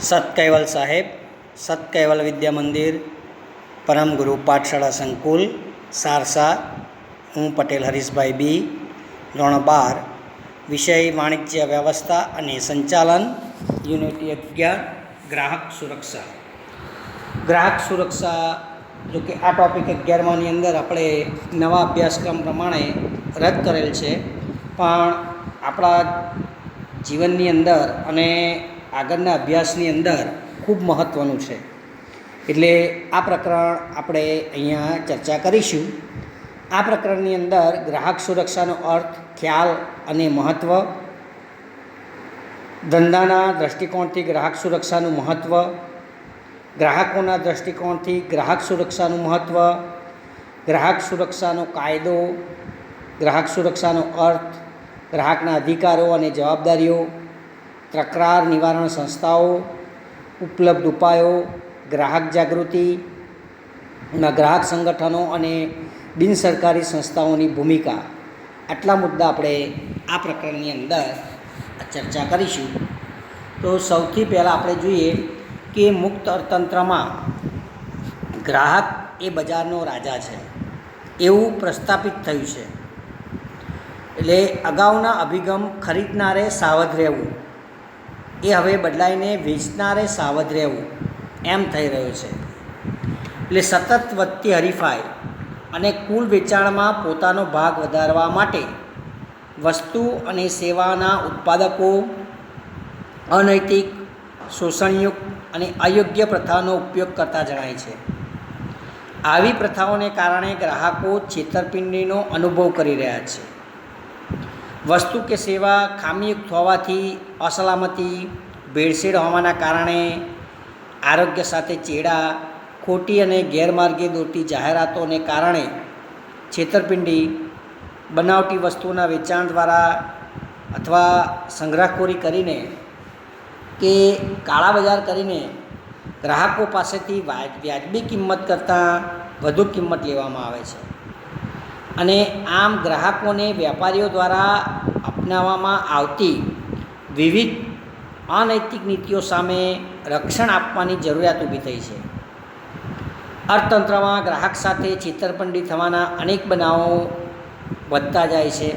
સત સાહેબ, સત વિદ્યા મંદિર, પરમ ગુરુ પાઠશાળા સંકુલ, સારસા. હું પટેલ હરીશભાઈ બી, ધોરણ 12, વિષય વાણિજ્ય વ્યવસ્થા અને સંચાલન, યુનિટ 11, ગ્રાહક સુરક્ષા. ગ્રાહક સુરક્ષા, જો કે આ ટૉપિક 11માની અંદર આપણે નવા અભ્યાસક્રમ પ્રમાણે રદ કરેલ છે, પણ આપણા જીવનની અંદર અને આગળના અભ્યાસની અંદર ખૂબ મહત્ત્વનું છે. એટલે આ પ્રકરણ આપણે અહીંયા ચર્ચા કરીશું. આ પ્રકરણની અંદર ગ્રાહક સુરક્ષાનો અર્થ, ખ્યાલ અને મહત્ત્વ, ધંધાના દૃષ્ટિકોણથી ગ્રાહક સુરક્ષાનું મહત્ત્વ, ગ્રાહકોના દૃષ્ટિકોણથી ગ્રાહક સુરક્ષાનું મહત્ત્વ, ગ્રાહક સુરક્ષાનો કાયદો, ગ્રાહક સુરક્ષાનો અર્થ, ગ્રાહકના અધિકારો અને જવાબદારીઓ, તકરાર નિવારણ સંસ્થાઓ, ઉપલબ્ધ ઉપાયો, ગ્રાહક જાગૃતિ, ગ્રાહક સંગઠનો અને બિનસરકારી સંસ્થાઓની ભૂમિકા. આટલા મુદ્દા આપણે આ પ્રકરણની અંદર ચર્ચા કરીશું. તો સૌથી પહેલાં આપણે જોઈએ કે મુક્ત અર્થતંત્રમાં ગ્રાહક એ બજારનો રાજા છે એવું પ્રસ્થાપિત થયું છે. એટલે અગાઉના અભિગમ ખરીદનારે સાવધ રહેવું એ હવે બદલાઈને વેચનારે સાવધ રહેવું એમ થઈ રહ્યું છે. એટલે સતત વધતી હરીફાઈ અને કુલ વેચાણમાં પોતાનો ભાગ વધારવા માટે વસ્તુ અને સેવાના ઉત્પાદકો અનૈતિક, શોષણયુક્ત અને અયોગ્ય પ્રથાનો ઉપયોગ કરતા જણાય છે. આવી પ્રથાઓને કારણે ગ્રાહકો છેતરપિંડીનો અનુભવ કરી રહ્યા છે. વસ્તુ કે સેવા ખામીયુક્ત હોવાથી, અસલામતી, ભેળસેળ હોવાના કારણે, આરોગ્ય સાથે ચેડા, ખોટી અને ગેરમાર્ગે દોરતી જાહેરાતોને કારણે છેતરપિંડી, બનાવટી વસ્તુઓના વેચાણ દ્વારા અથવા સંગ્રહખોરી કરીને કે કાળા બજાર કરીને ગ્રાહકો પાસેથી વ્યાજબી કિંમત કરતાં વધુ કિંમત લેવામાં આવે છે. અને આમ ગ્રાહકોને વેપારીઓ દ્વારા અપનાવવામાં આવતી વિવિધ અનૈતિક નીતિઓ સામે રક્ષણ આપવાની જરૂરિયાત ઊભી થઈ છે. અર્થતંત્રમાં ગ્રાહક સાથે છેતરપિંડી થવાના અનેક બનાવો વધતા જાય છે.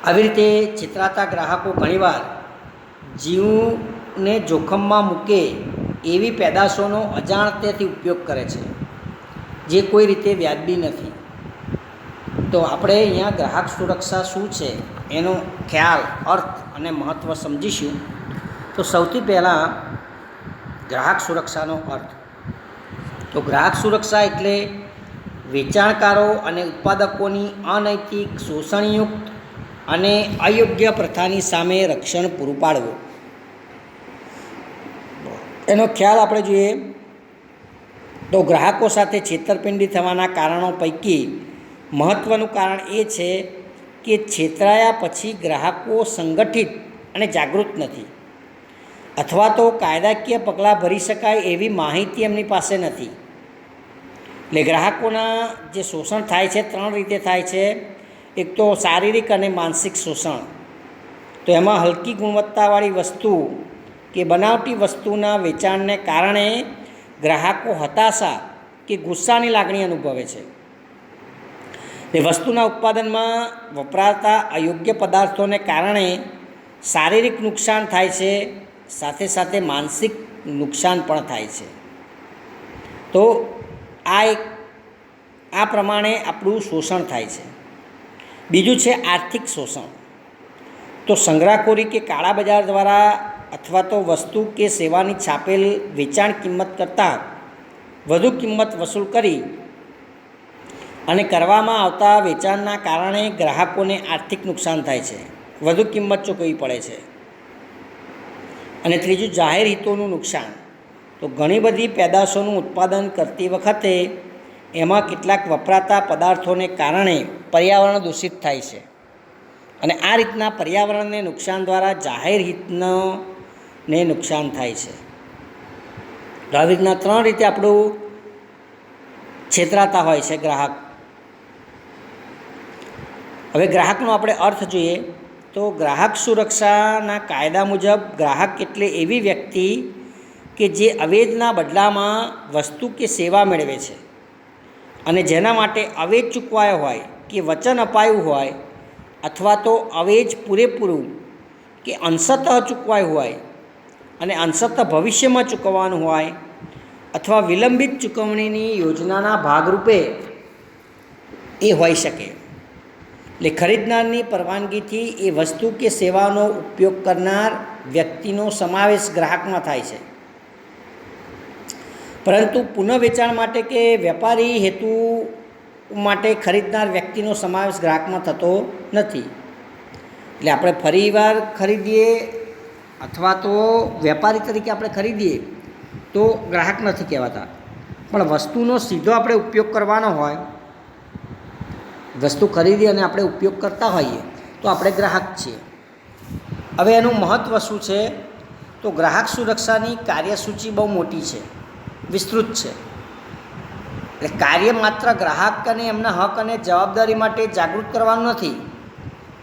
આવી રીતે છેતરાતા ગ્રાહકો ઘણીવાર જીવને જોખમમાં મૂકે એવી પેદાશોનો અજાણતેથી ઉપયોગ કરે છે, જે કોઈ રીતે વ્યાજબી નથી. તો આપણે અહીંયા ગ્રાહક સુરક્ષા શું છે એનો ખ્યાલ, અર્થ અને મહત્ત્વ સમજીશું. તો સૌથી પહેલાં ગ્રાહક સુરક્ષાનો અર્થ. તો ગ્રાહક સુરક્ષા એટલે વેચાણકારો અને ઉત્પાદકોની અનૈતિક, શોષણયુક્ત અને અયોગ્ય પ્રથાની સામે રક્ષણ પૂરું પાડવું. એનો ખ્યાલ આપણે જોઈએ તો ગ્રાહકો સાથે છેતરપિંડી થવાના કારણો પૈકી મહત્ત્વનું કારણ એ છે કે છેતરાયા પછી ગ્રાહકો સંગઠિત અને જાગૃત નથી, અથવા તો કાયદાકીય પગલાં ભરી શકાય એવી માહિતી એમની પાસે નથી. એટલે ગ્રાહકોના જે શોષણ થાય છે 3 રીતે થાય છે. એક તો શારીરિક અને માનસિક શોષણ. તો એમાં હલકી ગુણવત્તાવાળી વસ્તુ કે બનાવટી વસ્તુના વેચાણને કારણે ગ્રાહકો હતાશા કે ગુસ્સાની લાગણી અનુભવે છે. એ વસ્તુના ઉત્પાદનમાં વપરાતા અયોગ્ય પદાર્થોને કારણે શારીરિક નુકસાન થાય છે, સાથે સાથે માનસિક નુકસાન પણ થાય છે. તો આ પ્રમાણે આપણું શોષણ થાય છે. બીજું છે આર્થિક શોષણ. તો સંગ્રહખોરી કે કાળા બજાર દ્વારા અથવા તો વસ્તુ કે સેવાની છાપેલ વેચાણ કિંમત કરતાં વધુ કિંમત વસૂલ કરી અને કરવામાં આવતા વેચાણના કારણે ગ્રાહકોને આર્થિક નુકસાન થાય છે, વધુ કિંમત ચૂકવવી પડે છે. અને ત્રીજું જાહેર હિતોનું નુકસાન. તો ઘણી બધી પેદાશોનું ઉત્પાદન કરતી વખતે એમાં કેટલાક વપરાતા પદાર્થોને કારણે પર્યાવરણ દૂષિત થાય છે, અને આ રીતના પર્યાવરણને નુકસાન દ્વારા જાહેર હિતને નુકસાન થાય છે. તો આવી રીતના 3 રીતે આપણું છેતરાતા હોય છે ગ્રાહક. હવે ગ્રાહકનો આપણે અર્થ જોઈએ તો ગ્રાહક સુરક્ષાના કાયદા મુજબ ગ્રાહક એટલે એવી વ્યક્તિ કે જે અવેજના બદલામાં વસ્તુ કે સેવા મેળવે છે અને જેના માટે અવેજ ચૂકવાયો હોય કે વચન અપાયું હોય અથવા તો અવેજ પૂરેપૂરું કે અંશતઃ ચૂકવાયું હોય અને અંશતઃ ભવિષ્યમાં ચૂકવવાનું હોય અથવા વિલંબિત ચૂકવણીની યોજનાના ભાગરૂપે એ હોઈ શકે. એટલે ખરીદનારની પરવાનગીથી એ વસ્તુ કે સેવાનો ઉપયોગ કરનાર વ્યક્તિનો સમાવેશ ગ્રાહકમાં થાય છે, પરંતુ પુનઃવેચાણ માટે કે વેપારી હેતુ માટે ખરીદનાર વ્યક્તિનો સમાવેશ ગ્રાહકમાં થતો નથી. એટલે આપણે ફરીવાર ખરીદીએ અથવા તો વેપારી તરીકે આપણે ખરીદીએ તો ગ્રાહક નથી કહેવાતા, પણ વસ્તુનો સીધો આપણે ઉપયોગ કરવાનો હોય, વસ્તુ ખરીદી અને આપણે ઉપયોગ કરતા હોઈએ તો આપણે ગ્રાહક છીએ. હવે એનું મહત્ત્વ શું છે? તો ગ્રાહક સુરક્ષાની કાર્યસૂચિ બહુ મોટી છે, વિસ્તૃત છે. એટલે કાર્ય માત્ર ગ્રાહક અને એમના હક અને જવાબદારી માટે જાગૃત કરવાનું નથી,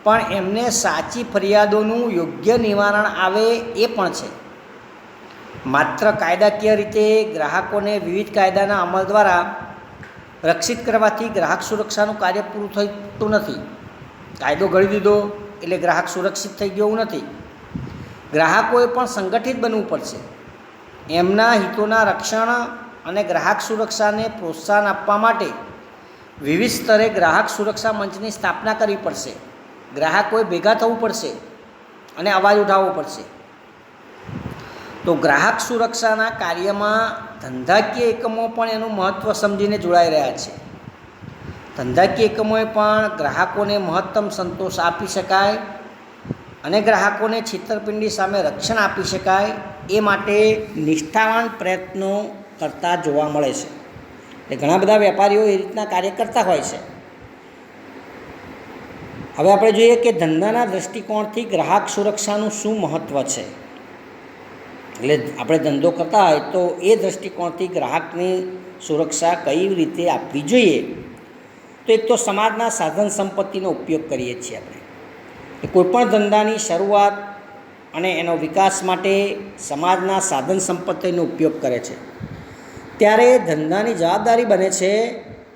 પણ એમને સાચી ફરિયાદોનું યોગ્ય નિવારણ આવે એ પણ છે. માત્ર કાયદાકીય રીતે ગ્રાહકોને વિવિધ કાયદાના અમલ દ્વારા રક્ષિત કરવાથી ગ્રાહક સુરક્ષાનું કાર્ય પૂરું થતું નથી. કાયદો ઘડી દીધો એટલે ગ્રાહક સુરક્ષિત થઈ ગયો એવું નથી. ગ્રાહકોએ પણ સંગઠિત બનવું પડશે. એમના હિતોના રક્ષણ અને ગ્રાહક સુરક્ષાને પ્રોત્સાહન આપવા માટે વિવિધ સ્તરે ગ્રાહક સુરક્ષા મંચની સ્થાપના કરવી પડશે. ગ્રાહકોએ ભેગા થવું પડશે અને અવાજ ઉઠાવવો પડશે. તો ગ્રાહક સુરક્ષાના કાર્યમાં ધંધાકીય એકમો પણ એનું મહત્ત્વ સમજીને જોડાઈ રહ્યા છે. ધંધાકીય એકમોએ પણ ગ્રાહકોને મહત્તમ સંતોષ આપી શકાય અને ગ્રાહકોને છેતરપિંડી સામે રક્ષણ આપી શકાય એ માટે નિષ્ઠાવાન પ્રયત્નો કરતા જોવા મળે છે. એ ઘણા બધા વેપારીઓ એ રીતના કાર્ય કરતા હોય છે. હવે આપણે જોઈએ કે ધંધાના દૃષ્ટિકોણથી ગ્રાહક સુરક્ષાનું શું મહત્ત્વ છે. એટલે આપણે ધંધો કરતા હોય તો એ દૃષ્ટિકોણથી ગ્રાહકની સુરક્ષા કઈ રીતે આપવી જોઈએ. તો એક તો સમાજના સાધન સંપત્તિનો ઉપયોગ કરીએ છીએ આપણે. કોઈપણ ધંધાની શરૂઆત અને એનો વિકાસ માટે સમાજના સાધન સંપત્તિનો ઉપયોગ કરે છે. ત્યારે ધંધાની જવાબદારી બને છે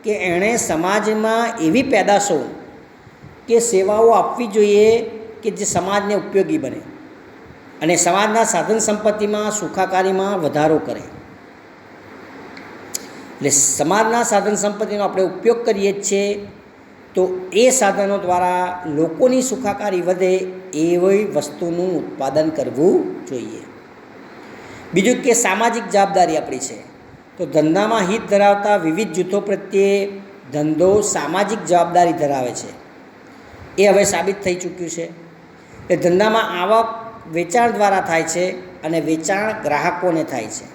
કે એણે સમાજમાં એવી પેદાશો કે સેવાઓ આપવી જોઈએ કે જે સમાજને ઉપયોગી બને અને સમાજના સાધન સંપત્તિમાં સુખાકારીમાં વધારો કરે. એટલે સમાજના સાધન સંપત્તિનો આપણે ઉપયોગ કરીએ છીએ તો એ સાધનો દ્વારા લોકોની સુખાકારી વધે એવી વસ્તુનું ઉત્પાદન કરવું જોઈએ. બીજું કે સામાજિક જવાબદારી આપણી છે. તો ધંધામાં હિત ધરાવતા વિવિધ જૂથો પ્રત્યે ધંધો સામાજિક જવાબદારી ધરાવે છે. એ હવે સાબિત થઈ ચૂક્યું છે. એ ધંધામાં આવક વેચાણ દ્વારા થાય છે અને વેચાણ ગ્રાહકોને થાય છે.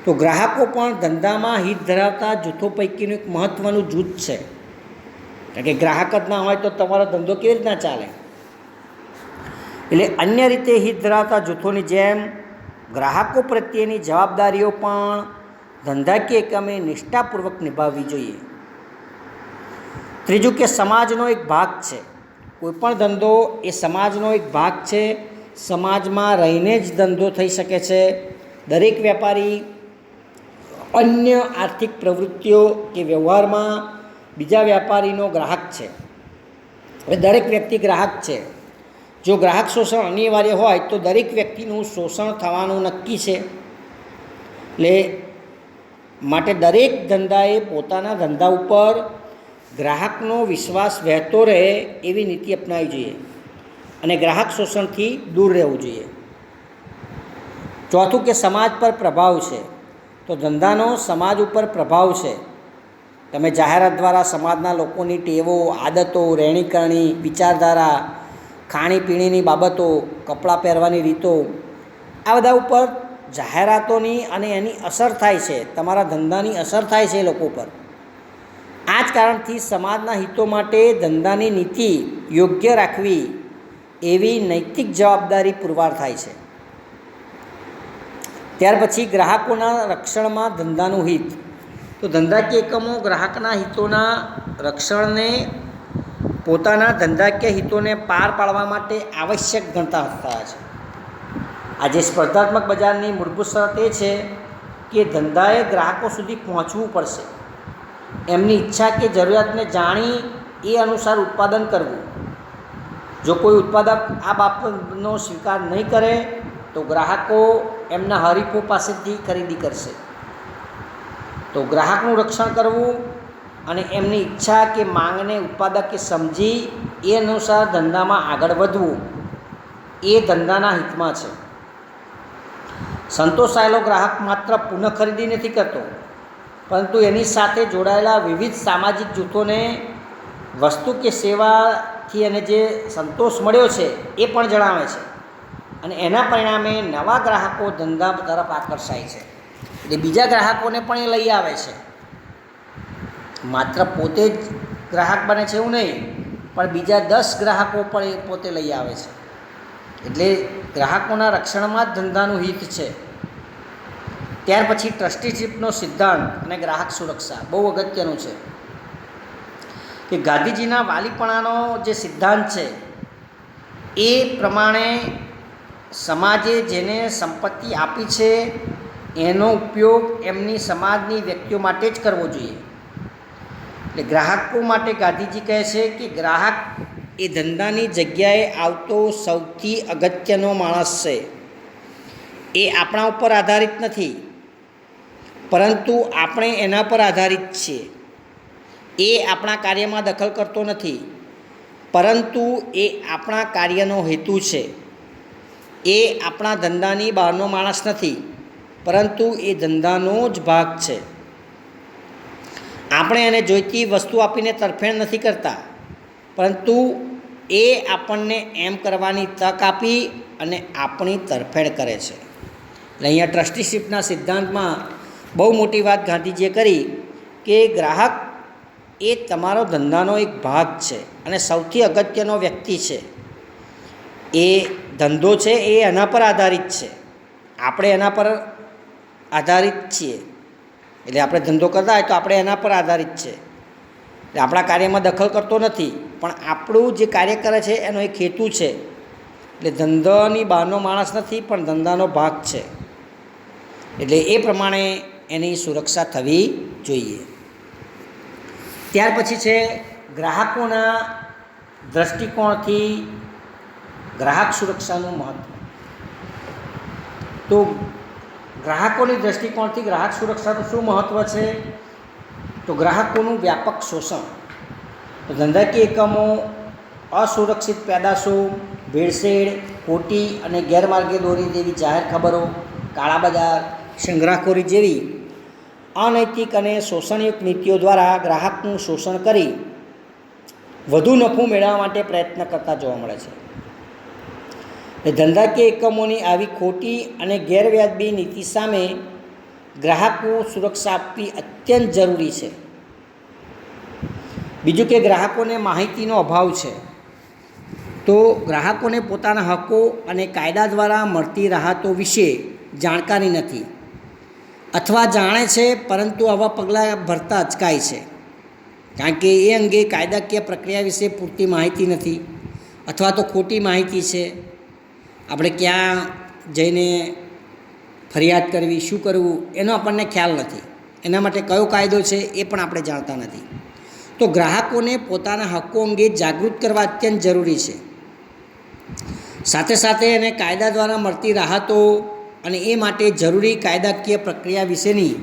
તો ગ્રાહકો પણ ધંધામાં હિત ધરાવતા જૂથો પૈકીનું એક મહત્ત્વનું જૂથ છે. કારણ કે ગ્રાહક જ ના હોય તો તમારો ધંધો કેવી રીતના ચાલે. એટલે અન્ય રીતે હિત ધરાવતા જૂથોની જેમ ગ્રાહકો પ્રત્યેની જવાબદારીઓ પણ ધંધાકીય એકમે નિષ્ઠાપૂર્વક નિભાવવી જોઈએ. ત્રીજું કે સમાજનો એક ભાગ છે. કોઈપણ ધંધો એ સમાજનો એક ભાગ છે. સમાજમાં રહીને જ ધંધો થઈ શકે છે. દરેક વેપારી અન્ય આર્થિક પ્રવૃત્તિઓ કે વ્યવહારમાં બીજા વેપારીનો ગ્રાહક છે. હવે દરેક વ્યક્તિ ગ્રાહક છે. જો ગ્રાહક શોષણ અનિવાર્ય હોય તો દરેક વ્યક્તિનું શોષણ થવાનું નક્કી છે. એટલે માટે દરેક ધંધાએ પોતાના ધંધા ઉપર ગ્રાહકનો વિશ્વાસ વહેતો રહે એવી નીતિ અપનાવવી જોઈએ અને ગ્રાહક શોષણથી દૂર રહેવું જોઈએ. ચોથું કે સમાજ પર પ્રભાવ છે. તો ધંધાનો સમાજ ઉપર પ્રભાવ છે. તમે જાહેરાત દ્વારા સમાજના લોકોની ટેવો, આદતો, રહેણીકરણી, વિચારધારા, ખાણીપીણીની બાબતો, કપડાં પહેરવાની રીતો, આ બધા ઉપર જાહેરાતોની અને એની અસર થાય છે. તમારા ધંધાની અસર થાય છે એ લોકો પર. આ જ કારણથી સમાજના હિતો માટે ધંધાની નીતિ યોગ્ય રાખવી એવી નૈતિક જવાબદારી પુરવાર થાય છે. ત્યાર પછી ગ્રાહકોના રક્ષણમાં ધંધાનું હિત. તો ધંધાકીય એકમો ગ્રાહકના હિતોના રક્ષણને પોતાના ધંધાકીય હિતોને પાર પાડવા માટે આવશ્યક ગણતા થયા છે. આજે સ્પર્ધાત્મક બજારની મૂળભૂત શરત એ છે કે ધંધાએ ગ્રાહકો સુધી પહોંચવું પડશે. એમની ઈચ્છા કે જરૂરિયાતને જાણી એ અનુસાર ઉત્પાદન કરવું. જો કોઈ ઉત્પાદક આ બાબતનો સ્વીકાર નહીં કરે તો ગ્રાહકો એમના હરીફો પાસેથી ખરીદી કરશે. તો ગ્રાહકનું રક્ષણ કરવું અને એમની ઈચ્છા કે માંગને ઉત્પાદકે સમજી એ અનુસાર ધંધામાં આગળ વધવું એ ધંધાના હિતમાં છે. સંતોષાયેલો ગ્રાહક માત્ર પુનઃ ખરીદી નથી કરતો, પરંતુ એની સાથે જોડાયેલા વિવિધ સામાજિક જૂથોને વસ્તુ કે સેવાથી એને જે સંતોષ મળ્યો છે એ પણ જણાવે છે અને એના પરિણામે નવા ગ્રાહકો ધંધા તરફ આકર્ષાય છે. એટલે બીજા ગ્રાહકોને પણ એ લઈ આવે છે. માત્ર પોતે જ ગ્રાહક બને છે એવું નહીં, પણ બીજા 10 ગ્રાહકો પણ એ પોતે લઈ આવે છે. એટલે ગ્રાહકોના રક્ષણમાં જ ધંધાનું હિત છે. ત્યાર પછી ટ્રસ્ટીશીપનો સિદ્ધાંત અને ગ્રાહક સુરક્ષા બહુ અગત્યનું છે કે ગાંધીજીના વાલીપણાનો જે સિદ્ધાંત છે એ પ્રમાણે સમાજે જેને સંપત્તિ આપી છે એનો ઉપયોગ એમની સમાજની વ્યક્તિઓ માટે જ કરવો જોઈએ. એટલે ગ્રાહકો માટે ગાંધીજી કહે છે કે ગ્રાહક એ ધંધાની જગ્યાએ આવતો સૌથી અગત્યનો માણસ છે. એ આપણા ઉપર આધારિત નથી, પરંતુ આપણે એના પર આધારિત છીએ. એ આપણા કાર્યમાં દખલ કરતો નથી, પરંતુ એ આપણા કાર્યનો હેતુ છે. એ આપણા ધંધાની બહારનો માણસ નથી, પરંતુ એ ધંધાનો જ ભાગ છે. આપણે એને જોઈતી વસ્તુ આપીને તરફેણ નથી કરતા, પરંતુ એ આપણને એમ કરવાની તક આપી અને આપણી તરફેણ કરે છે. એટલે અહીંયા ટ્રસ્ટીશીપના સિદ્ધાંતમાં બહુ મોટી વાત ગાંધીજીએ કરી કે ગ્રાહક એ તમારો ધંધાનો એક ભાગ છે અને સૌથી અગત્યનો વ્યક્તિ છે. એ ધંધો છે એ એના પર આધારિત છે, આપણે એના પર આધારિત છીએ. એટલે આપણે ધંધો કરતા હોય તો આપણે એના પર આધારિત છે. એટલે આપણા કાર્યમાં દખલ કરતો નથી, પણ આપણું જે કાર્ય કરે છે એનો એક હેતુ છે. એટલે ધંધાની બહારનો માણસ નથી, પણ ધંધાનો ભાગ છે. એટલે એ પ્રમાણે એની સુરક્ષા થવી જોઈએ. ત્યાર પછી છે ગ્રાહકોના દૃષ્ટિકોણથી ગ્રાહક સુરક્ષાનું મહત્ત્વ. તો ગ્રાહકોની દૃષ્ટિકોણથી ગ્રાહક સુરક્ષાનું શું મહત્ત્વ છે? તો ગ્રાહકોનું વ્યાપક શોષણ. તો ધંધાકીય એકમો અસુરક્ષિત પેદાશો, ભેળસેળ, ખોટી અને ગેરમાર્ગે દોરી જેવી જાહેર ખબરો, કાળા બજાર, સંગ્રહખોરી જેવી અનૈતિક અને શોષણયુક્ત નીતિઓ દ્વારા ગ્રાહકનું શોષણ કરી વધુ નફો મેળવવા માટે પ્રયત્ન કરતા જોવા મળે છે. એ ધંધાકીય એકમોની આવી ખોટી અને ગેરવ્યાજબી નીતિ સામે ગ્રાહકો સુરક્ષા આપવી અત્યંત જરૂરી છે. બીજું કે ગ્રાહકોને માહિતીનો અભાવ છે. તો ગ્રાહકોને પોતાના હકો અને કાયદા દ્વારા મળતી રાહતો વિશે જાણકારી નથી, અથવા જાણે છે પરંતુ આવા પગલાં ભરતા અચકાય છે, કારણ કે એ અંગે કાયદાકીય પ્રક્રિયા વિશે પૂરતી માહિતી નથી, અથવા તો ખોટી માહિતી છે. આપણે ક્યાં જઈને ફરિયાદ કરવી, શું કરવું એનો આપણને ખ્યાલ નથી. એના માટે કયો કાયદો છે એ પણ આપણે જાણતા નથી. તો ગ્રાહકોને પોતાના હકો અંગે જાગૃત કરવા અત્યંત જરૂરી છે. સાથે સાથે એને કાયદા દ્વારા મળતી રાહતો અને એ માટે જરૂરી કાયદાકીય પ્રક્રિયા વિશેની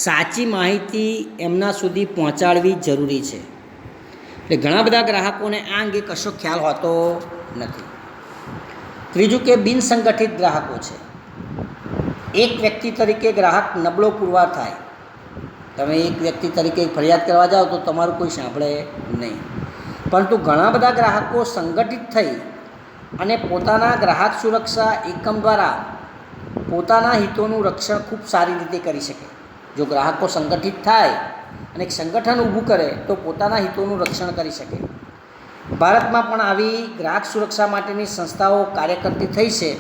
સાચી માહિતી એમના સુધી પહોંચાડવી જરૂરી છે. એટલે ઘણા બધા ગ્રાહકોને આ અંગે કશો ખ્યાલ હોતો નથી. ત્રીજું કે બિનસંગઠિત ગ્રાહકો છે. એક વ્યક્તિ તરીકે ગ્રાહક નબળો પુરવાર થાય. તમે એક વ્યક્તિ તરીકે ફરિયાદ કરવા જાઓ તો તમારું કોઈ સાંભળે નહીં, પરંતુ ઘણા બધા ગ્રાહકો સંગઠિત થઈ અને પોતાના ગ્રાહક સુરક્ષા એકમ દ્વારા પોતાના હિતોનું રક્ષણ ખૂબ સારી રીતે કરી શકે. જો ગ્રાહકો સંગઠિત થાય અને એક સંગઠન ઊભું કરે તો પોતાના હિતોનું રક્ષણ કરી શકે. ભારતમાં પણ આવી ગ્રાહક સુરક્ષા માટેની સંસ્થાઓ કાર્ય કરતી થઈ છે,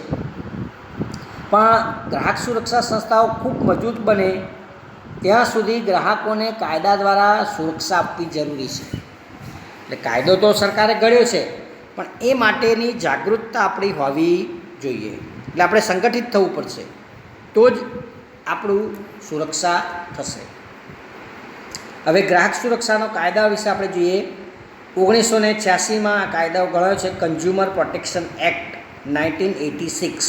પણ ગ્રાહક સુરક્ષા સંસ્થાઓ ખૂબ મજબૂત બને ત્યાં સુધી ગ્રાહકોને કાયદા દ્વારા સુરક્ષા આપવી જરૂરી છે. એટલે કાયદો તો સરકારે ઘડ્યો છે, પણ એ માટેની જાગૃતતા આપણી હોવી જોઈએ. એટલે આપણે સંગઠિત થવું પડશે, તો જ આપણું સુરક્ષા થશે. હવે ગ્રાહક સુરક્ષાનો કાયદા વિશે આપણે જોઈએ. 1986માં આ કાયદાઓ ઘડાયો છે, કન્ઝ્યુમર પ્રોટેક્શન એક્ટ 1986.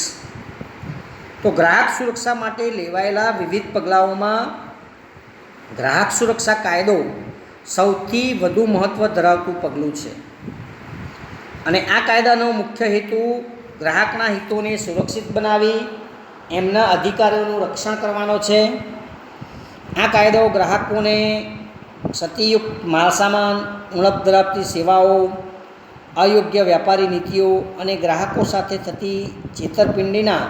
તો ગ્રાહક સુરક્ષા માટે લેવાયેલા વિવિધ પગલાઓમાં ગ્રાહક સુરક્ષા કાયદો સૌથી વધુ મહત્ત્વ ધરાવતું પગલું છે. અને આ કાયદાનો મુખ્ય હેતુ ગ્રાહકના હિતોને સુરક્ષિત બનાવી એમના અધિકારોનું રક્ષણ કરવાનો છે. આ કાયદો ગ્રાહકોને ક્ષતિયુક્ત માલસામાન, ઉણપ ધરાવતી સેવાઓ, અયોગ્ય વ્યાપારી નીતિઓ અને ગ્રાહકો સાથે થતી છેતરપિંડીના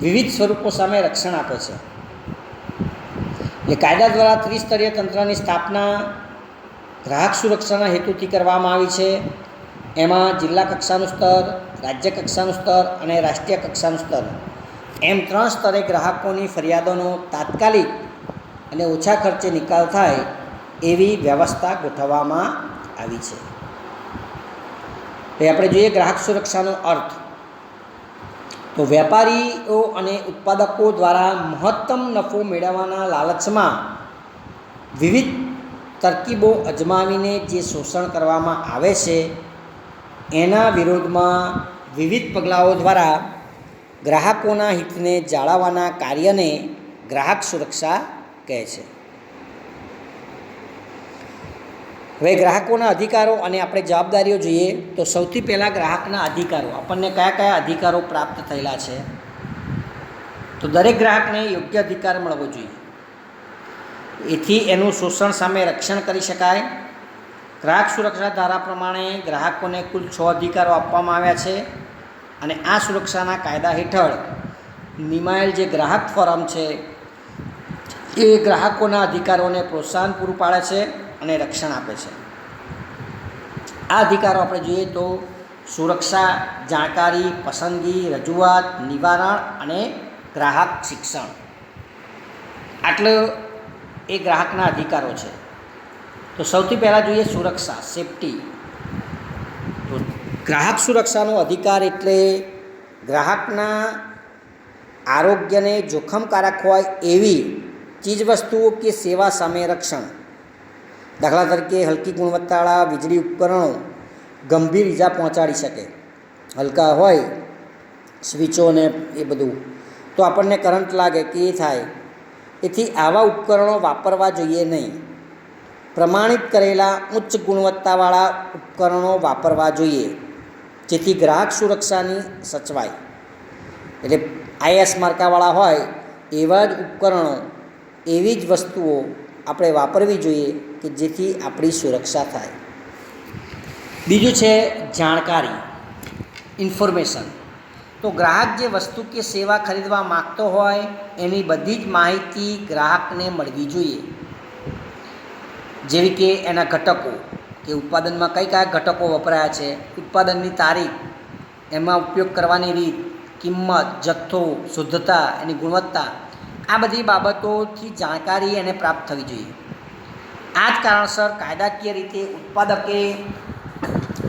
વિવિધ સ્વરૂપો સામે રક્ષણ આપે છે. એ કાયદા દ્વારા ત્રિસ્તરીય તંત્રની સ્થાપના ગ્રાહક સુરક્ષાના હેતુથી કરવામાં આવી છે. એમાં જિલ્લા કક્ષાનું સ્તર, રાજ્ય કક્ષાનું સ્તર અને રાષ્ટ્રીય કક્ષાનું સ્તર એમ 3 સ્તરે ગ્રાહકોની ફરિયાદોનો તાત્કાલિક અને ઓછા ખર્ચે નિકાલ થાય એવી વ્યવસ્થા ગોઠવવામાં આવી છે. આપણે જોઈએ ગ્રાહક સુરક્ષાનો અર્થ. તો વેપારીઓ અને ઉત્પાદકો દ્વારા મહત્તમ નફો મેળવવાના લાલચમાં વિવિધ તરકીબો અજમાવીને જે શોષણ કરવામાં આવે છે એના વિરોધમાં વિવિધ પગલાઓ દ્વારા ગ્રાહકોના હિતને જાળવવાના કાર્યને ગ્રાહક સુરક્ષા કહે છે. હવે ગ્રાહકોના અધિકારો અને આપણે જવાબદારીઓ જોઈએ. તો સૌથી પહેલાં ગ્રાહકના અધિકારો, આપણને કયા કયા અધિકારો પ્રાપ્ત થયેલા છે. તો દરેક ગ્રાહકને યોગ્ય અધિકાર મળવો જોઈએ, એથી એનું શોષણ સામે રક્ષણ કરી શકાય. ગ્રાહક સુરક્ષા ધારા પ્રમાણે ગ્રાહકોને કુલ 6 અધિકારો આપવામાં આવ્યા છે. અને આ સુરક્ષાના કાયદા હેઠળ નિમાયેલ જે ગ્રાહક ફોરમ છે એ ગ્રાહકોના અધિકારોને પ્રોત્સાહન પૂરું પાડે છે અને રક્ષણ આપે છે. આ અધિકારો આપણે જોઈએ તો સુરક્ષા, જાણકારી, પસંદગી, રજૂઆત, નિવારણ અને ગ્રાહક શિક્ષણ, આટલો એ ગ્રાહકના અધિકારો છે. તો સૌથી પહેલાં જોઈએ સુરક્ષા, સેફટી. તો ગ્રાહક સુરક્ષાનો અધિકાર એટલે ગ્રાહકના આરોગ્યને જોખમકારક હોય એવી ચીજવસ્તુઓ કે સેવા સામે રક્ષણ. દાખલા તરીકે હલકી ગુણવત્તાવાળા વીજળી ઉપકરણો ગંભીર ઈજા પહોંચાડી શકે. હલકા હોય સ્વિચો ને એ બધું, તો આપણને કરંટ લાગે કે એ થાય. એથી આવા ઉપકરણો વાપરવા જોઈએ નહીં. પ્રમાણિત કરેલા ઉચ્ચ ગુણવત્તાવાળા ઉપકરણો વાપરવા જોઈએ, જેથી ગ્રાહક સુરક્ષાની સચવાય. એટલે IS માર્કાવાળા હોય એવા જ ઉપકરણો, એવી જ વસ્તુઓ આપણે વાપરવી જોઈએ કે જેથી આપણી સુરક્ષા થાય. બીજું છે જાણકારી, ઇન્ફોર્મેશન. તો ગ્રાહક જે વસ્તુ કે સેવા ખરીદવા માગતો હોય એની બધી જ માહિતી ગ્રાહકને મળવી જોઈએ. જેવી કે એના ઘટકો, કે ઉત્પાદનમાં કયા ઘટકો વપરાયા છે, ઉત્પાદનની તારીખ, એમાં ઉપયોગ કરવાની રીત, કિંમત, જથ્થો, શુદ્ધતા, એની ગુણવત્તા, આ બધી બાબતોથી જાણકારી એને પ્રાપ્ત થવી જોઈએ. આ જ કારણસર કાયદાકીય રીતે ઉત્પાદકે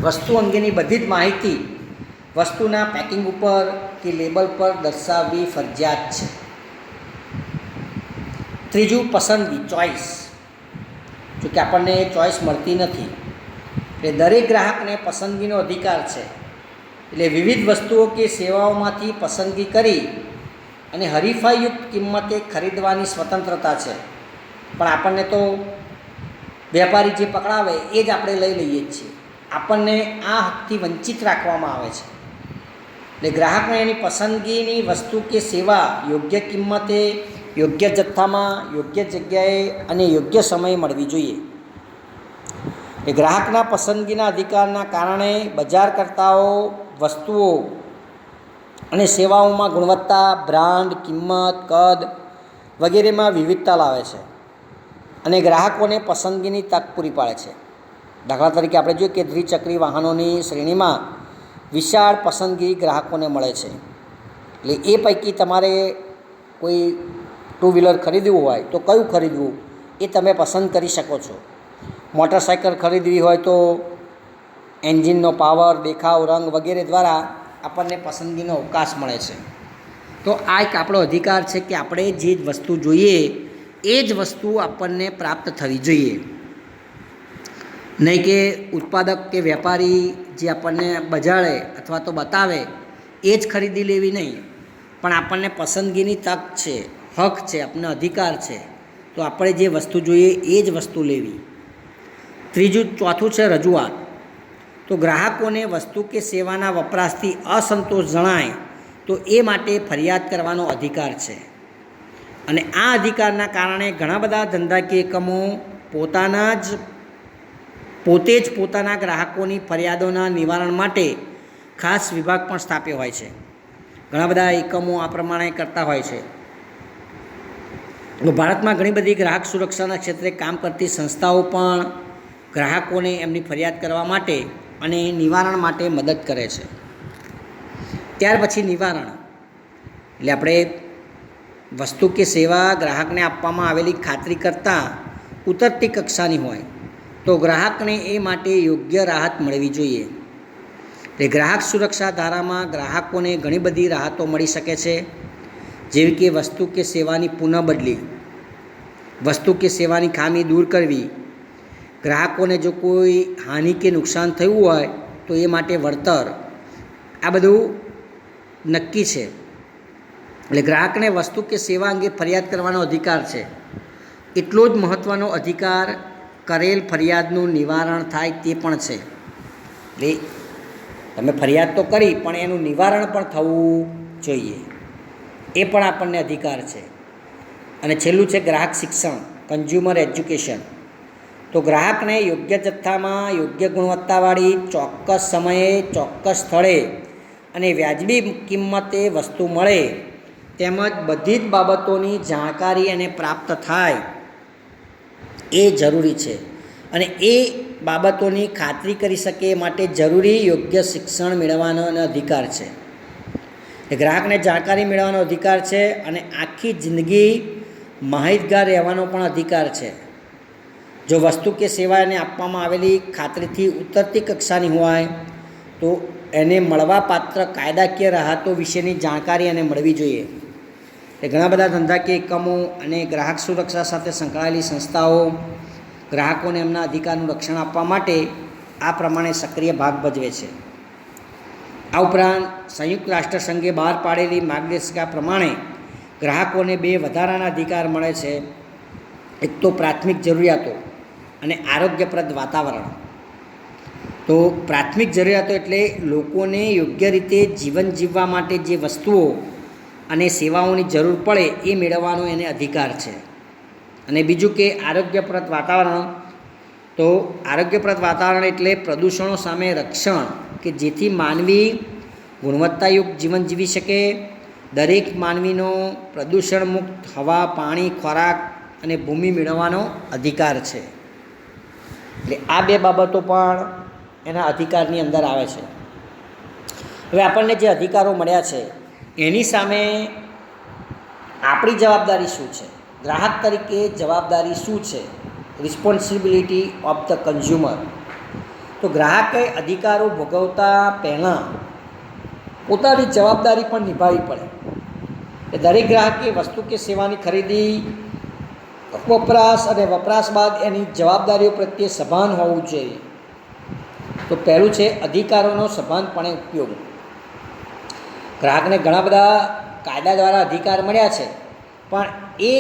વસ્તુ અંગેની બધી જ માહિતી વસ્તુના પેકિંગ ઉપર કે લેબલ પર દર્શાવવી ફરજિયાત છે. ત્રીજું પસંદગી, ચોઈસ. જો કે આપણને ચોઈસ મળતી નથી, એટલે દરેક ગ્રાહકને પસંદગીનો અધિકાર છે. એટલે વિવિધ વસ્તુઓ કે સેવાઓમાંથી પસંદગી કરી અને હરીફાઈયુક્ત કિંમતે ખરીદવાની સ્વતંત્રતા છે. પણ આપણને તો વેપારી જે પકડાવે એ જ આપણે લઈ લઈએ છીએ. આપણને આ હકથી વંચિત રાખવામાં આવે છે. એટલે ગ્રાહકને એની પસંદગીની વસ્તુ કે સેવા યોગ્ય કિંમતે, યોગ્ય જથ્થામાં, યોગ્ય જગ્યાએ અને યોગ્ય સમયે મળવી જોઈએ. એ ગ્રાહકના પસંદગીના અધિકારના કારણે બજારકર્તાઓ વસ્તુઓ અને સેવાઓમાં ગુણવત્તા, બ્રાન્ડ, કિંમત, કદ વગેરેમાં વિવિધતા લાવે છે અને ગ્રાહકોને પસંદગીની તક પૂરી પાડે છે. દાખલા તરીકે આપણે જોઈએ કે દ્વિચક્રી વાહનોની શ્રેણીમાં વિશાળ પસંદગી ગ્રાહકોને મળે છે. એટલે એ પૈકી તમારે કોઈ 2 વ્હીલર ખરીદવું હોય તો કયું ખરીદવું એ તમે પસંદ કરી શકો છો. મોટરસાઇકલ ખરીદવી હોય તો એન્જિનનો પાવર, દેખાવ, રંગ વગેરે દ્વારા આપણને પસંદગીનો અવકાશ મળે છે. તો આ એક આપણો અધિકાર છે કે આપણે જે વસ્તુ જોઈએ એ જ વસ્તુ આપણને પ્રાપ્ત થવી જોઈએ. નહીં કે ઉત્પાદક કે વેપારી જે આપણને બજાડે અથવા તો બતાવે એ જ ખરીદી લેવી નહીં, પણ આપણને પસંદગીની તક છે, હક છે, આપણને અધિકાર છે, તો આપણે જે વસ્તુ જોઈએ એ જ વસ્તુ લેવી. ચોથું છે રજૂઆત. તો ગ્રાહકોને વસ્તુ કે સેવાના વપરાશથી અસંતોષ જણાય તો એ માટે ફરિયાદ કરવાનો અધિકાર છે. અને આ અધિકારના કારણે ઘણા બધા ધંધાકીય એકમો પોતે જ પોતાના ગ્રાહકોની ફરિયાદોના નિવારણ માટે ખાસ વિભાગ પણ સ્થાપ્યો હોય છે. ઘણા બધા એકમો આ પ્રમાણે કરતા હોય છે. ભારતમાં ઘણી બધી ગ્રાહક સુરક્ષાના ક્ષેત્રે કામ કરતી સંસ્થાઓ પણ ગ્રાહકોને એમની ફરિયાદ કરવા માટે અને નિવારણ માટે મદદ કરે છે. ત્યાર પછી નિવારણ એટલે આપણે વસ્તુ કે સેવા ગ્રાહકને આપવામાં આવેલી ખાતરી કરતાં ઉતરતી કક્ષાની હોય તો ગ્રાહકને એ માટે યોગ્ય રાહત મળવી જોઈએ. એટલે ગ્રાહક સુરક્ષા ધારામાં ગ્રાહકોને ઘણી બધી રાહતો મળી શકે છે, જેવી કે વસ્તુ કે સેવાની પુનઃબદલી, વસ્તુ કે સેવાની ખામી દૂર કરવી, ગ્રાહકોને જો કોઈ હાનિ કે નુકસાન થયું હોય તો એ માટે વળતર, આ બધું નક્કી છે. એટલે ગ્રાહકને વસ્તુ કે સેવા અંગે ફરિયાદ કરવાનો અધિકાર છે. એટલો જ મહત્ત્વનો અધિકાર કરેલ ફરિયાદનું નિવારણ થાય તે પણ છે. એટલે તમે ફરિયાદ તો કરી પણ એનું નિવારણ પણ થવું જોઈએ, એ પણ આપણને અધિકાર છે. અને છેલ્લું છે ગ્રાહક શિક્ષણ, કન્ઝ્યુમર એજ્યુકેશન. તો ગ્રાહકને યોગ્ય જથ્થામાં, યોગ્ય ગુણવત્તાવાળી, ચોક્કસ સમયે, ચોક્કસ સ્થળે અને વ્યાજબી કિંમતે વસ્તુ મળે તેમજ બધી જ બાબતોની જાણકારી એને પ્રાપ્ત થાય એ જરૂરી છે. અને એ બાબતોની ખાતરી કરી શકે એ માટે જરૂરી યોગ્ય શિક્ષણ મેળવવાનો અધિકાર છે. એ ગ્રાહકને જાણકારી મેળવવાનો અધિકાર છે અને આખી જિંદગી માહિતગાર રહેવાનો પણ અધિકાર છે. જો વસ્તુ કે સેવા એને આપવામાં આવેલી ખાતરીથી ઉતરતી કક્ષાની હોય તો એને મળવાપાત્ર કાયદાકીય રાહતો વિશેની જાણકારી એને મળવી જોઈએ. એ ઘણા બધા ધંધાકીય એકમો અને ગ્રાહક સુરક્ષા સાથે સંકળાયેલી સંસ્થાઓ ગ્રાહકોને એમના અધિકારનું રક્ષણ આપવા માટે આ પ્રમાણે સક્રિય ભાગ ભજવે છે. આ ઉપરાંત સંયુક્ત રાષ્ટ્ર સંઘે બહાર પાડેલી માર્ગદર્શિકા પ્રમાણે ગ્રાહકોને 2 વધારાના અધિકાર મળે છે. એક તો પ્રાથમિક જરૂરિયાતો અને આરોગ્યપ્રદ વાતાવરણ. તો પ્રાથમિક જરૂરિયાતો એટલે લોકોને યોગ્ય રીતે જીવન જીવવા માટે જે વસ્તુઓ અને સેવાઓની જરૂર પડે એ મેળવવાનો એને અધિકાર છે. અને બીજું કે આરોગ્યપ્રદ વાતાવરણ. તો આરોગ્યપ્રદ વાતાવરણ એટલે પ્રદૂષણો સામે રક્ષણ કે જેથી માનવી ગુણવત્તાયુક્ત જીવન જીવી શકે. દરેક માનવીનો પ્રદૂષણ મુક્ત હવા, પાણી, ખોરાક અને ભૂમિ મેળવવાનો અધિકાર છે. એટલે આ 2 બાબતો પણ એના અધિકારની અંદર આવે છે. હવે આપણને જે અધિકારો મળ્યા છે એની સામે આપણી જવાબદારી શું છે? ગ્રાહક તરીકે જવાબદારી શું છે? Responsibility of the consumer. તો ગ્રાહકે અધિકારો ભોગવતા પહેલાં પોતાની જવાબદારી પણ નિભાવવી પડે. એ દરેક ગ્રાહકે વસ્તુ કે સેવાની ખરીદી, વપરાશ અને વપરાશ બાદ એની જવાબદારીઓ પ્રત્યે સભાન હોવું જોઈએ. તો પહેલું છે અધિકારોનો સભાનપણે ઉપયોગ. ગ્રાહકને ઘણા બધા કાયદા દ્વારા અધિકાર મળ્યા છે, પણ એ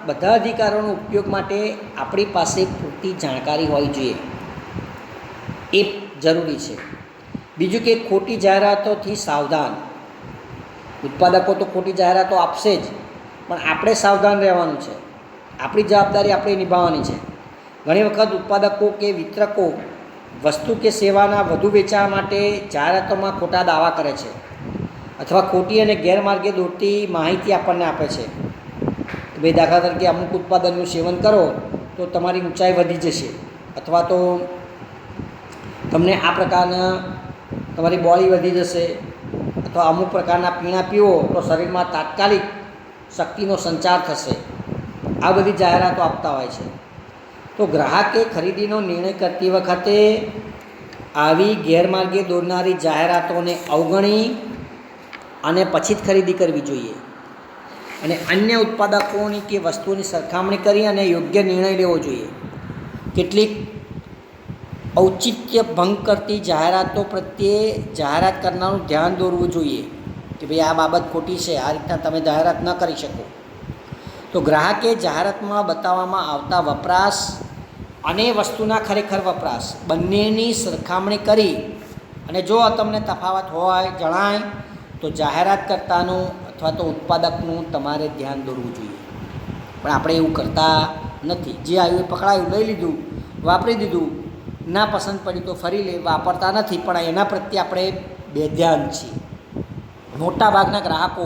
બધા અધિકારોનો ઉપયોગ માટે આપણી પાસે પૂરતી જાણકારી હોવી જોઈએ, એ જરૂરી છે. બીજું કે ખોટી જાહેરાતોથી સાવધાન. ઉત્પાદકો તો ખોટી જાહેરાતો આપશે જ, પણ આપણે સાવધાન રહેવાનું છે. આપણી જવાબદારી આપણે નિભાવવાની છે. ઘણી વખત ઉત્પાદકો કે વિતરકો વસ્તુ કે સેવાના વધુ વેચાણ માટે જાહેરાતોમાં ખોટા દાવા કરે છે અથવા ખોટી અને ગેરમાર્ગે દોરતી માહિતી આપણને આપે છે કે ભાઈ દાખલા તરીકે અમુક ઉત્પાદનનું સેવન કરો તો તમારી ઊંચાઈ વધી જશે, અથવા તો તમને આ પ્રકારના તમારી બોડી વધી જશે, અથવા અમુક પ્રકારના પીણા પીવો તો શરીરમાં તાત્કાલિક શક્તિનો સંચાર થશે. આ બધી જાહેરાતો આપતા હોય છે. તો તો ગ્રાહકે ખરીદીનો નિર્ણય કરતી વખતે આવી ગેરમાર્ગે દોરનારી જાહેરાતોને અવગણી અને પછી જ ખરીદી કરવી જોઈએ અને અન્ય ઉત્પાદકોની કે વસ્તુઓની સરખામણી કરી અને યોગ્ય નિર્ણય લેવો જોઈએ. કેટલીક ઔચિત્ય ભંગ કરતી જાહેરાતો પ્રત્યે જાહેરાત કરનારનું ધ્યાન દોરવું જોઈએ કે ભાઈ આ બાબત ખોટી છે, આ રીતના તમે જાહેરાત ન કરી શકો. તો ગ્રાહકે જાહેરાતમાં બતાવવામાં આવતા વપરાશ અને વસ્તુના ખરેખર વપરાશ બંનેની સરખામણી કરી અને જો તમને તફાવત હોય જણાય તો જાહેરાતકર્તાનું અથવા તો ઉત્પાદકનું તમારે ધ્યાન દોરવું જોઈએ. પણ આપણે એવું કરતા નથી. જે આવ્યું એ પકડાયું, લઈ લીધું, વાપરી દીધું, ના પસંદ પડી તો ફરી વાપરતા નથી, પણ એના પ્રત્યે આપણે બેધ્યાન છીએ. મોટાભાગના ગ્રાહકો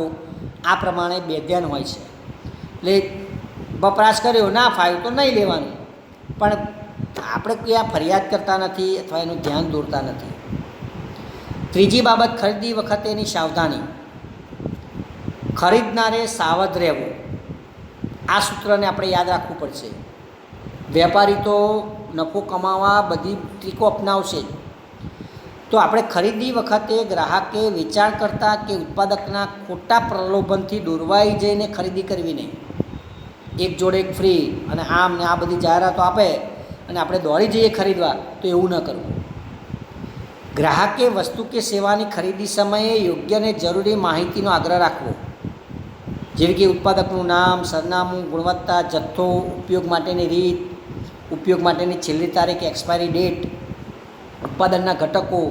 આ પ્રમાણે બેધ્યાન હોય છે. એટલે વપરાશ કર્યો, ના ફાવ્યું તો નહીં લેવાનું, પણ આપણે ક્યાં ફરિયાદ કરતા નથી અથવા એનું ધ્યાન દોરતા નથી. ત્રીજી બાબત, ખરીદી વખતેની સાવધાની. ખરીદનારે સાવધ રહેવું. આ સૂત્રને આપણે યાદ રાખવું પડશે. વેપારી તો નફો કમાવા બધી ટ્રીકો અપનાવશે, તો આપણે ખરીદી વખતે ગ્રાહકે વેચાણકર્તા કે ઉત્પાદકના ખોટા પ્રલોભનથી દોરવાઈ જઈને ખરીદી કરવી નહીં. એક જોડે એક ફ્રી અને આમ ને આ બધી જાહેરાતો આપે અને આપણે દોડી જઈએ ખરીદવા, તો એવું ન કરવું. ગ્રાહકે વસ્તુ કે સેવાની ખરીદી સમયે યોગ્ય અને જરૂરી માહિતીનો આગ્રહ રાખવો, જેવી કે ઉત્પાદકનું નામ, સરનામું, ગુણવત્તા, જથ્થો, ઉપયોગ માટેની રીત, ઉપયોગ માટેની છેલ્લી તારીખ, એક્સપાયરી ડેટ, ઉત્પાદનના ઘટકો,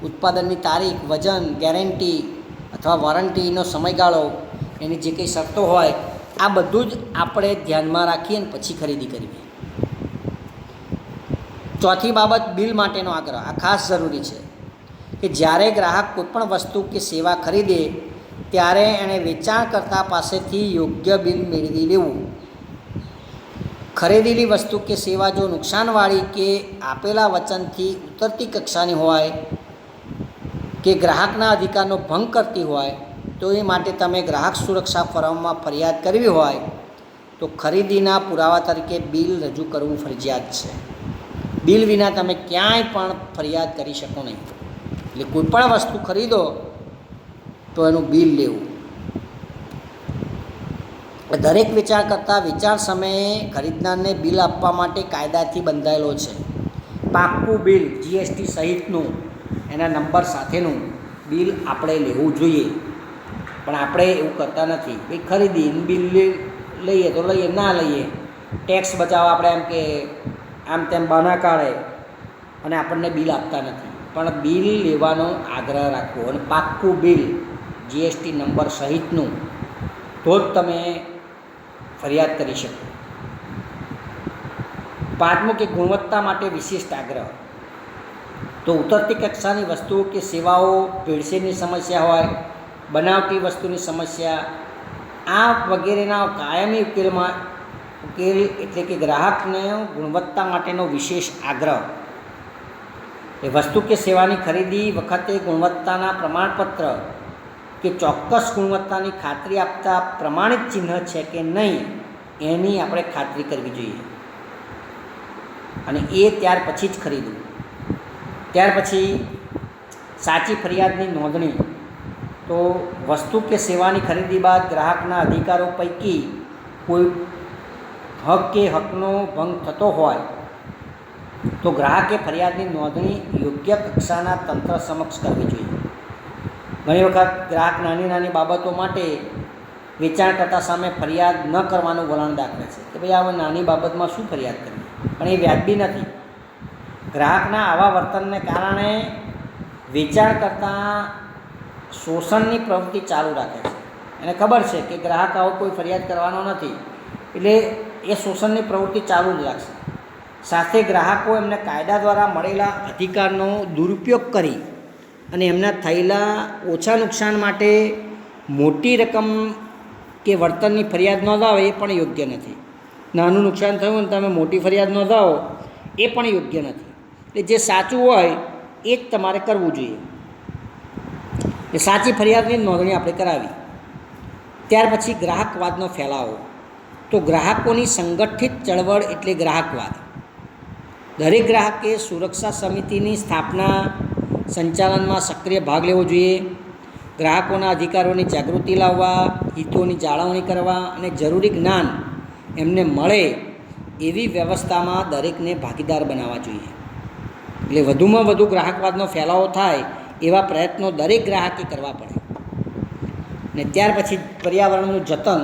ઉત્પાદનની તારીખ, વજન, ગેરંટી અથવા વોરંટીનો સમયગાળો, એની જે કંઈ શરતો હોય, આ બધું જ આપણે ધ્યાનમાં રાખીએ અને પછી ખરીદી કરવી. ચોથી બાબત, બિલ માટેનો આગ્રહ. આ ખાસ જરૂરી છે કે જ્યારે ગ્રાહક કોઈપણ વસ્તુ કે સેવા ખરીદે ત્યારે એણે વેચાણકર્તા પાસેથી યોગ્ય બિલ મેળવી લેવું. ખરીદેલી વસ્તુ કે સેવા જો નુકસાનવાળી કે આપેલા વચનથી ઉતરતી કક્ષાની હોય કે ગ્રાહકના અધિકારનો ભંગ કરતી હોય તો એ માટે તમે ગ્રાહક સુરક્ષા ફોરમમાં ફરિયાદ કરવી હોય તો ખરીદીના પુરાવા તરીકે બિલ રજૂ કરવું ફરજિયાત છે. બિલ વિના તમે ક્યાંય પણ ફરિયાદ કરી શકો નહીં. એટલે કોઈ પણ વસ્તુ ખરીદો તો એનું બિલ લેવું. દરેક વેચાણકર્તા વેચાણ સમયે ખરીદનારને બિલ આપવા માટે કાયદાથી બંધાયેલો છે. પાક્કું બિલ, જીએસટી સહિતનું એના નંબર સાથેનું બિલ આપણે લેવું જોઈએ. પણ આપણે એવું કરતા નથી. ભાઈ ખરીદી બિલ લઈએ તો લઈએ, ના લઈએ ટેક્સ બચાવવા આપણે એમ કે આમ તેમ બહાના કાઢે અને આપણને બિલ આપતા નથી. પણ બિલ લેવાનો આગ્રહ રાખવો અને પાક્કું બિલ જીએસટી નંબર સહિતનું, તો જ તમે ફરિયાદ કરી શકો. પાંચમું કે ગુણવત્તા માટે વિશિષ્ટ આગ્રહ. તો ઉતરતી કક્ષાની વસ્તુઓ કે સેવાઓ, ભેળસેળની સમસ્યા હોય, બનાવટી વસ્તુની સમસ્યા, આ વગેરેના કાયમી ઉકેલ એટલે કે ગ્રાહકને ગુણવત્તા માટેનો વિશેષ આગ્રહ. એ વસ્તુ કે સેવાની ખરીદી વખતે ગુણવત્તાના પ્રમાણપત્ર કે ચોક્કસ ગુણવત્તાની ખાતરી આપતા પ્રમાણિત ચિહ્ન છે કે નહીં એની આપણે ખાતરી કરવી જોઈએ અને એ ત્યાર પછી જ ખરીદવું. ત્યાર પછી સાચી ફરિયાદની નોંધણી. તો વસ્તુ કે સેવાની ખરીદી બાદ ગ્રાહકના અધિકારો પૈકી કોઈ હક કે હકનો ભંગ થતો હોય તો ગ્રાહકે ફરિયાદની નોંધણી યોગ્ય કક્ષાના તંત્ર સમક્ષ કરવી જોઈએ. ઘણી વખત ગ્રાહક નાની નાની બાબતો માટે વેચાણકર્તા સામે ફરિયાદ ન કરવાનું વલણ દાખવે છે કે ભાઈ આ નાની બાબતમાં શું ફરિયાદ કરવી, પણ એ વ્યાજબી નથી. ગ્રાહકના આવા વર્તનને કારણે વેચાણકર્તા શોષણની પ્રવૃત્તિ ચાલુ રાખે છે. એને ખબર છે કે ગ્રાહક આવો કોઈ ફરિયાદ કરવાનો નથી, એટલે એ શોષણની પ્રવૃત્તિ ચાલુ જ રાખશે. સાથે ગ્રાહકો એમને કાયદા દ્વારા મળેલા અધિકારનો દુરુપયોગ કરી અને એમના થયેલા ઓછા નુકસાન માટે મોટી રકમ કે વળતરની ફરિયાદ નોંધાવે એ પણ યોગ્ય નથી. નાનું નુકસાન થયું અને તમે મોટી ફરિયાદ નોંધાવો એ પણ યોગ્ય નથી. એટલે જે સાચું હોય એ જ તમારે કરવું જોઈએ. એ સાચી ફરિયાદની નોંધણી આપણે કરાવી. ત્યાર પછી ગ્રાહકવાદનો ફેલાવો. તો ગ્રાહકોની સંગઠિત ચળવળ એટલે ગ્રાહકવાદ. દરેક ગ્રાહકે સુરક્ષા સમિતિની સ્થાપના સંચાલનમાં સક્રિય ભાગ લેવો જોઈએ. ગ્રાહકોના અધિકારોની જાગૃતિ લાવવા, હિતોની જાળવણી કરવા અને જરૂરી જ્ઞાન એમને મળે એવી વ્યવસ્થામાં દરેકને ભાગીદાર બનાવવા જોઈએ. એટલે વધુમાં વધુ ગ્રાહકવાદનો ફેલાવો થાય એવા પ્રયત્નો દરેક ગ્રાહકે કરવા પડે. ને ત્યાર પછી પર્યાવરણનું જતન,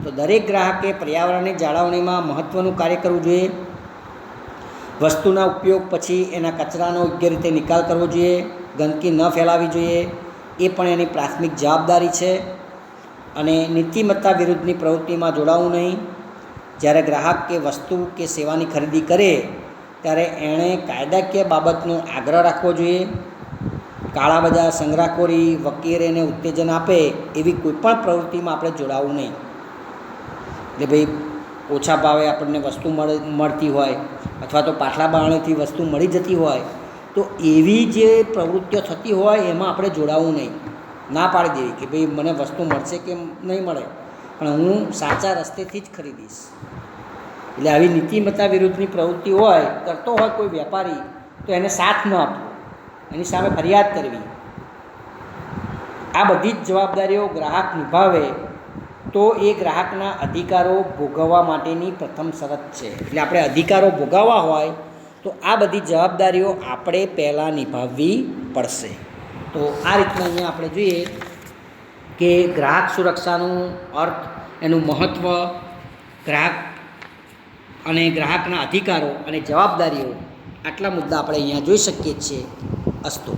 તો દરેક ગ્રાહકે પર્યાવરણની જાળવણીમાં મહત્ત્વનું કાર્ય કરવું જોઈએ. વસ્તુના ઉપયોગ પછી એના કચરાનો યોગ્ય રીતે નિકાલ કરવો જોઈએ, ગંદકી ન ફેલાવી જોઈએ, એ પણ એની પ્રાથમિક જવાબદારી છે. અને નીતિમત્તા વિરુદ્ધની પ્રવૃત્તિમાં જોડાવું નહીં. જ્યારે ગ્રાહક કે વસ્તુ કે સેવાની ખરીદી કરે ત્યારે એણે કાયદાકીય બાબતનો આગ્રહ રાખવો જોઈએ. કાળા બજાર, સંગ્રહખોરી વગેરેને ઉત્તેજન આપે એવી કોઈપણ પ્રવૃત્તિમાં આપણે જોડાવું નહીં. એટલે ભાઈ ઓછા ભાવે આપણને વસ્તુ મળતી હોય અથવા તો પાછલા બારણેથી વસ્તુ મળી જતી હોય તો એવી જે પ્રવૃત્તિઓ થતી હોય એમાં આપણે જોડાવું નહીં. ના પાડી દેવી કે ભાઈ મને વસ્તુ મળશે કે નહીં મળે, પણ હું સાચા રસ્તેથી જ ખરીદીશ. એટલે આવી નીતિમત્તા વિરુદ્ધની પ્રવૃત્તિ હોય, કરતો હોય કોઈ વેપારી, તો એને સાથ ન આપવો, એની સામે ફરિયાદ કરવી. આ બધી જ જવાબદારીઓ ગ્રાહક નિભાવે તો એ ગ્રાહકના અધિકારો ભોગવવા માટેની પ્રથમ શરત છે. એટલે આપણે અધિકારો ભોગવવા હોય તો આ બધી જવાબદારીઓ આપણે પહેલાં નિભાવવી પડશે. તો આ રીતના અહીંયા આપણે જોઈએ કે ગ્રાહક સુરક્ષાનું અર્થ, એનું મહત્ત્વ, ગ્રાહક અને ગ્રાહકના અધિકારો અને જવાબદારીઓ, આટલા મુદ્દા આપણે અહીંયા જોઈ શકીએ છીએ. અસ્તુ.